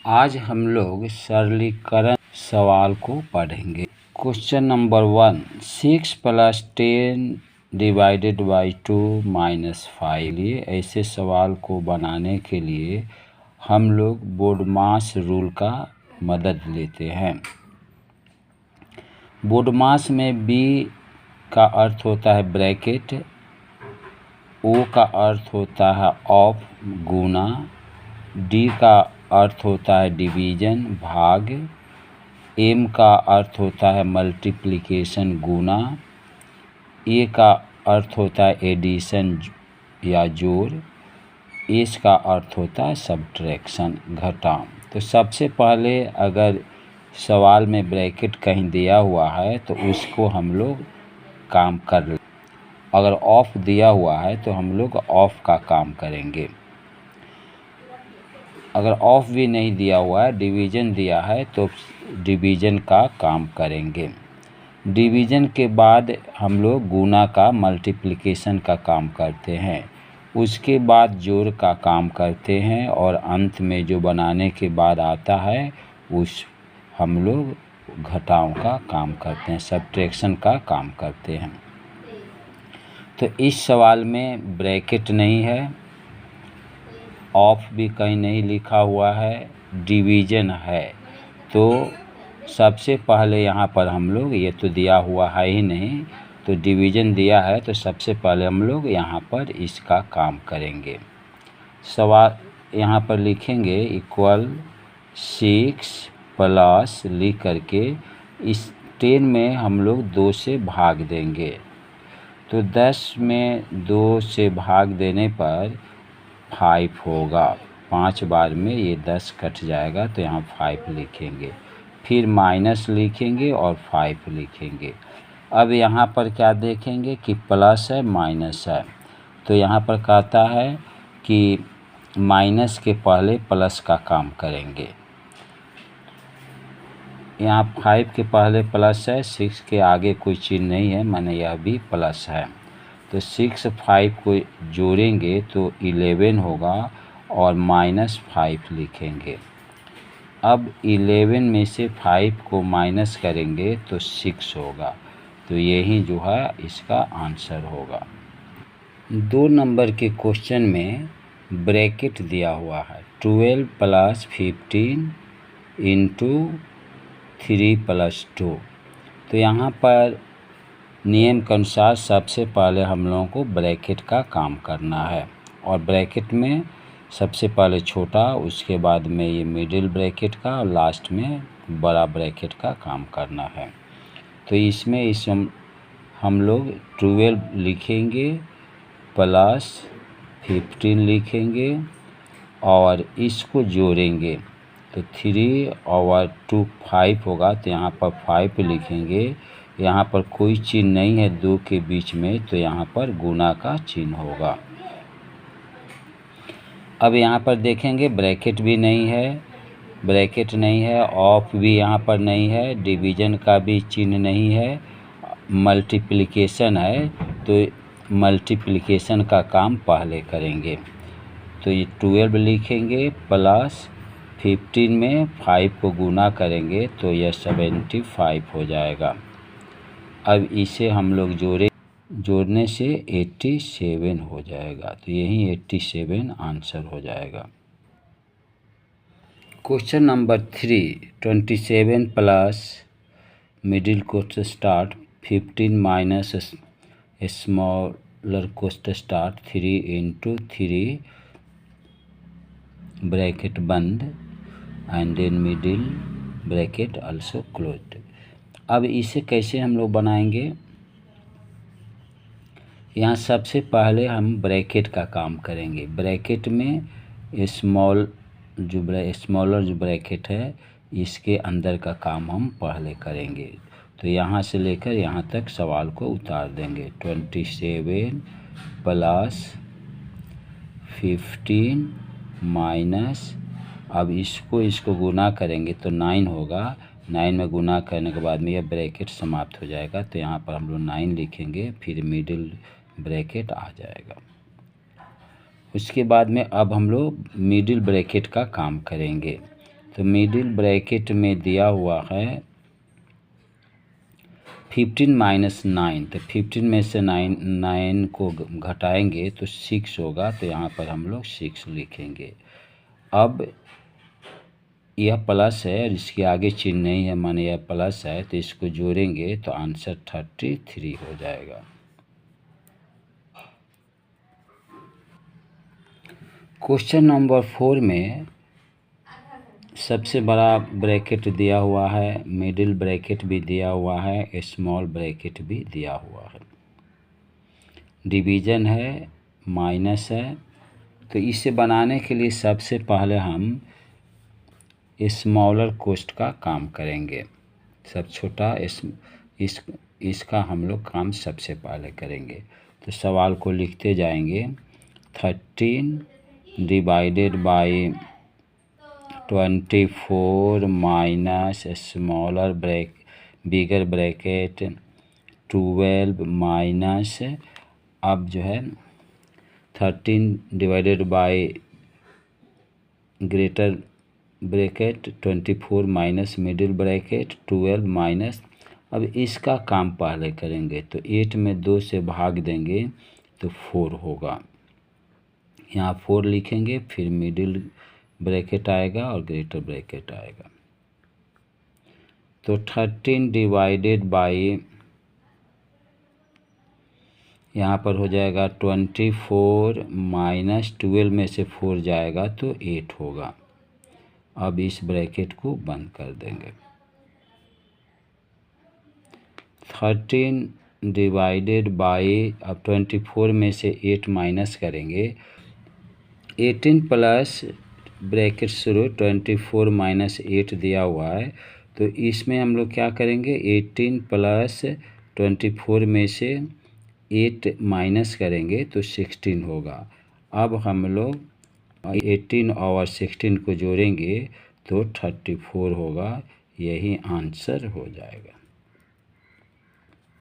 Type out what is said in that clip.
आज हम लोग सरलीकरण सवाल को पढ़ेंगे। Question number 1, 6 + 10 divided by 2 -5। लिए ऐसे सवाल को बनाने के लिए हम लोग बोडमास रूल का मदद लेते हैं। बोडमास में बी का अर्थ होता है ब्रैकेट, ओ का अर्थ होता है ऑफ गुना, डी का अर्थ होता है डिवीजन भाग, एम का अर्थ होता है मल्टीप्लिकेशन गुना, ए का अर्थ होता है एडिशन या जोड़, एस का अर्थ होता है सब्ट्रैक्शन घटाव। तो सबसे पहले अगर सवाल में ब्रैकेट कहीं दिया हुआ है तो उसको हम लोग काम कर लें। अगर ऑफ दिया हुआ है तो हम लोग ऑफ का काम करेंगे। अगर ऑफ भी नहीं दिया हुआ है, डिवीज़न दिया है तो डिवीज़न का काम करेंगे। डिवीज़न के बाद हम लोग गुना का मल्टीप्लिकेशन का काम करते हैं, उसके बाद जोड़ का काम करते हैं और अंत में जो बनाने के बाद आता है उस हम लोग घटाव का काम करते हैं, सब्ट्रैक्शन का काम करते हैं। तो इस सवाल में ब्रैकेट नहीं है, ऑफ भी कहीं नहीं लिखा हुआ है, डिवीज़न है। तो सबसे पहले यहाँ पर हम लोग, ये तो दिया हुआ है ही नहीं, तो डिवीज़न दिया है तो सबसे पहले हम लोग यहाँ पर इसका काम करेंगे। सवाल यहाँ पर लिखेंगे इक्वल 6 प्लस लिख करके इस 10 में हम लोग 2 से भाग देंगे। तो 10 में 2 से भाग देने पर 5 होगा। 5 बार में ये 10 कट जाएगा तो यहाँ 5 लिखेंगे, फिर माइनस लिखेंगे और 5 लिखेंगे। अब यहाँ पर क्या देखेंगे कि प्लस है माइनस है, तो यहाँ पर कहता है कि माइनस के पहले प्लस का काम करेंगे। यहाँ 5 के पहले प्लस है, 6 के आगे कोई चीज़ नहीं है, माने यह भी प्लस है। तो 6 5 को जोड़ेंगे तो 11 होगा और -5 लिखेंगे। अब 11 में से 5 को माइनस करेंगे तो 6 होगा। तो यही जो है इसका आंसर होगा। 2 नंबर के क्वेश्चन में ब्रैकेट दिया हुआ है 12 + 15 × 3 + 2। तो यहाँ पर नियम के अनुसार सबसे पहले हम लोगों को ब्रैकेट का काम करना है और ब्रैकेट में सबसे पहले छोटा, उसके बाद में ये मिडिल ब्रैकेट का और लास्ट में बड़ा ब्रैकेट का काम करना है। तो इसमें हम लोग 12 लिखेंगे प्लस 15 लिखेंगे और इसको जोड़ेंगे तो 3 और 2 5 होगा। तो यहाँ पर 5 लिखेंगे, यहाँ पर कोई चिन्ह नहीं है 2 के बीच में, तो यहाँ पर गुना का चिन्ह होगा। अब यहाँ पर देखेंगे ब्रैकेट भी नहीं है, ऑफ भी यहाँ पर नहीं है, डिवीज़न का भी चिन्ह नहीं है, मल्टीप्लिकेशन है तो मल्टीप्लिकेशन का काम पहले करेंगे। तो ये 12 लिखेंगे प्लस 15 में 5 को गुना करेंगे तो यह 75 हो जाएगा। अब इसे हम लोग जोड़ने से 87 हो जाएगा। तो यही 87 आंसर हो जाएगा। क्वेश्चन नंबर 3, 27 प्लस मिडिल कोष्ट स्टार्ट 15 माइनस स्मॉलर कोष्ट स्टार्ट 3 × 3 ब्रैकेट बंद and then middle bracket also closed. अब इसे कैसे हम लोग बनाएंगे? यहाँ सबसे पहले हम ब्रैकेट का काम करेंगे। ब्रैकेट में स्मॉलर जो ब्रैकेट है इसके अंदर का काम हम पहले करेंगे। तो यहाँ से लेकर यहाँ तक सवाल को उतार देंगे। 27 प्लस 15 माइनस, अब इसको गुना करेंगे तो 9 होगा। 9 में गुना करने के बाद में यह ब्रैकेट समाप्त हो जाएगा। तो यहाँ पर हम लोग 9 लिखेंगे, फिर मिडिल ब्रैकेट आ जाएगा। उसके बाद में अब हम लोग मिडिल ब्रैकेट का काम करेंगे। तो मिडिल ब्रैकेट में दिया हुआ है 15 - 9, तो 15 में से 9 को घटाएंगे तो 6 होगा, तो यहाँ पर हम लोग 6 लिखेंगे। अब यह प्लस है और इसके आगे चिन्ह नहीं है, माने यह प्लस है, तो इसको जोड़ेंगे तो आंसर 33 हो जाएगा। क्वेश्चन नंबर 4 में सबसे बड़ा ब्रैकेट दिया हुआ है, मिडिल ब्रैकेट भी दिया हुआ है, स्मॉल ब्रैकेट भी दिया हुआ है, डिवीज़न है, माइनस है। तो इसे बनाने के लिए सबसे पहले हम स्मॉलर कोस्ट का काम करेंगे। सब छोटा इसका हम लोग काम सबसे पहले करेंगे। तो सवाल को लिखते जाएंगे, 13 divided by 24 minus smaller bigger bracket 12 minus, अब जो है 13 divided by greater bracket 24 minus middle bracket 12 minus. अब इसका काम पहले करेंगे, तो 8 में 2 से भाग देंगे तो 4 होगा। यहाँ 4 लिखेंगे, फिर मिडिल ब्रैकेट आएगा और ग्रेटर ब्रैकेट आएगा। तो 13 डिवाइडेड बाई यहाँ पर हो जाएगा 24 माइनस 12 में से 4 जाएगा तो 8 होगा। अब इस ब्रैकेट को बंद कर देंगे। 13 डिवाइडेड बाई, अब 24 में से 8 माइनस करेंगे, 18 प्लस ब्रैकेट शुरू 24 माइनस 8 दिया हुआ है, तो इसमें हम लोग क्या करेंगे, 18 प्लस 24 में से 8 माइनस करेंगे तो 16 होगा। अब हम लोग 18 और 16 को जोड़ेंगे तो 34 होगा। यही आंसर हो जाएगा।